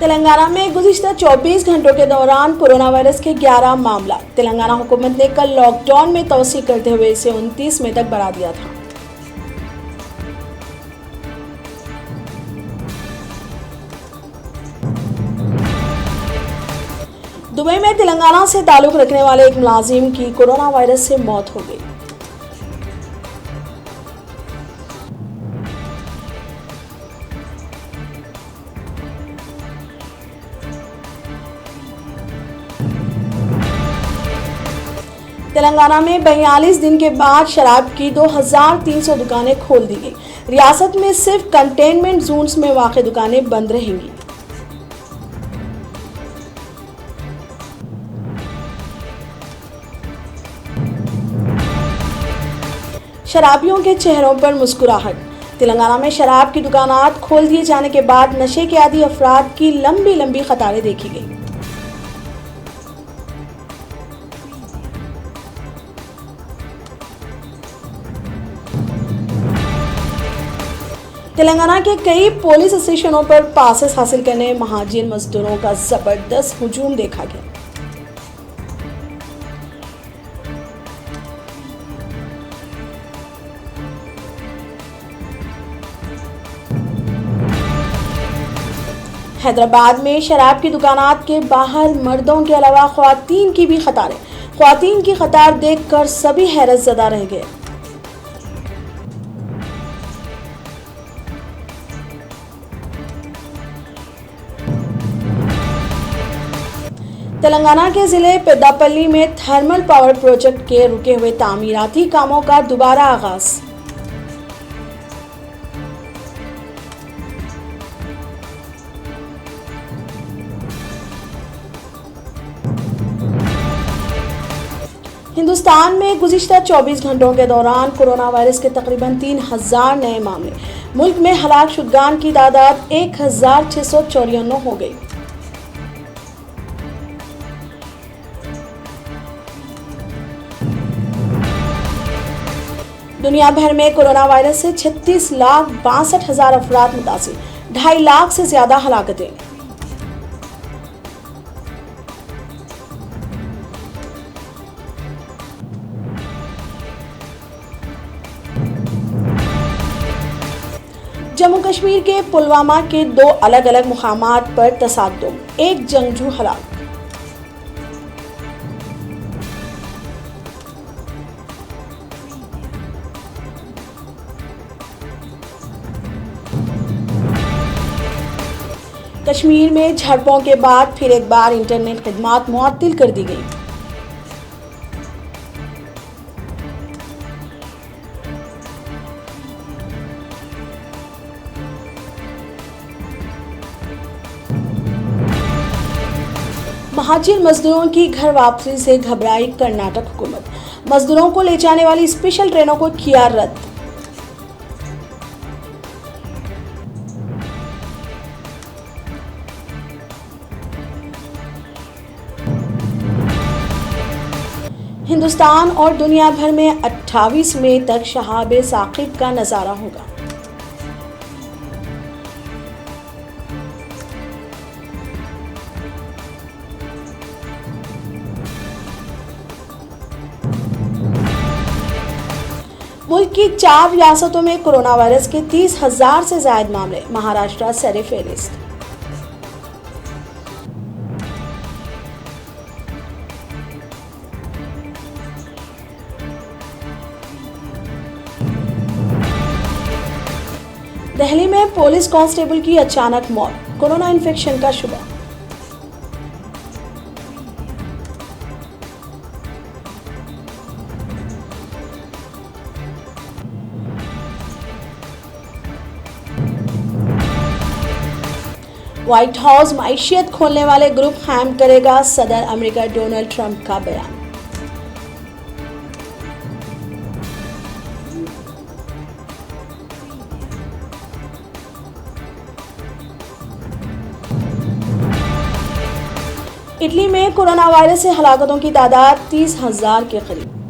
तेलंगाना में गुज़िश्ता 24 घंटों के दौरान कोरोना वायरस के 11 मामला। तेलंगाना हुकूमत ने कल लॉकडाउन में तोसी करते हुए इसे 29 मई तक बढ़ा दिया था। दुबई में तेलंगाना से ताल्लुक रखने वाले एक मुलाजिम की कोरोना वायरस से मौत हो गई। तेलंगाना में 42 दिन के बाद शराब की 2300 दुकानें खोल दी गई। रियासत में सिर्फ कंटेनमेंट जोन्स में वाक़ दुकानें बंद रहेंगी। शराबियों के चेहरों पर मुस्कुराहट। तेलंगाना में शराब की दुकानात खोल दिए जाने के बाद नशे के आदी अफराद की लंबी लंबी कतारें देखी गई। तेलंगाना के कई पुलिस स्टेशनों पर पासेस हासिल करने महाजिर मजदूरों का जबरदस्त हुजूम देखा गया। हैदराबाद में शराब की दुकानात के बाहर मर्दों के अलावा ख्वातीन की भी कतारें। ख्वातीन की कतार देखकर सभी हैरत ज़दा रह गए। तेलंगाना के जिले पेद्दापल्ली में थर्मल पावर प्रोजेक्ट के रुके हुए तामीराती कामों का दोबारा आगाज। हिंदुस्तान में गुज़िश्ता 24 घंटों के दौरान कोरोना वायरस के तकरीबन 3000 नए मामले। मुल्क में हलाक शुदगान की तादाद 1654 हो गई। दुनिया भर में कोरोना वायरस से 36,62,000 अफराद मुतासिर, 2.5 लाख से ज्यादा हलाकतें। जम्मू कश्मीर के पुलवामा के 2 अलग अलग मुकामात पर तसादुम, एक जंगजू हलाक। कश्मीर में झड़पों के बाद फिर एक बार इंटरनेट खिदमात मुअत्तिल कर दी गई। महाजिर मजदूरों की घर वापसी से घबराई कर्नाटक हुकूमत। मजदूरों को ले जाने वाली स्पेशल ट्रेनों को किया रद्द। हिंदुस्तान और दुनिया भर में 28 मई तक शहाब साकिब का नज़ारा होगा। मुल्क की 4 रियासतों में कोरोना वायरस के 30,000 से ज्यादा मामले। महाराष्ट्र सर-ए-फेहरिस्त। दिल्ली में पुलिस कांस्टेबल की अचानक मौत, कोरोना इन्फेक्शन का शुबा। व्हाइट हाउस मईशियत खोलने वाले ग्रुप कायम करेगा, सदर अमेरिका डोनाल्ड ट्रंप का बयान। इटली में कोरोना वायरस से हलाकतों की तादाद 30,000 के करीब।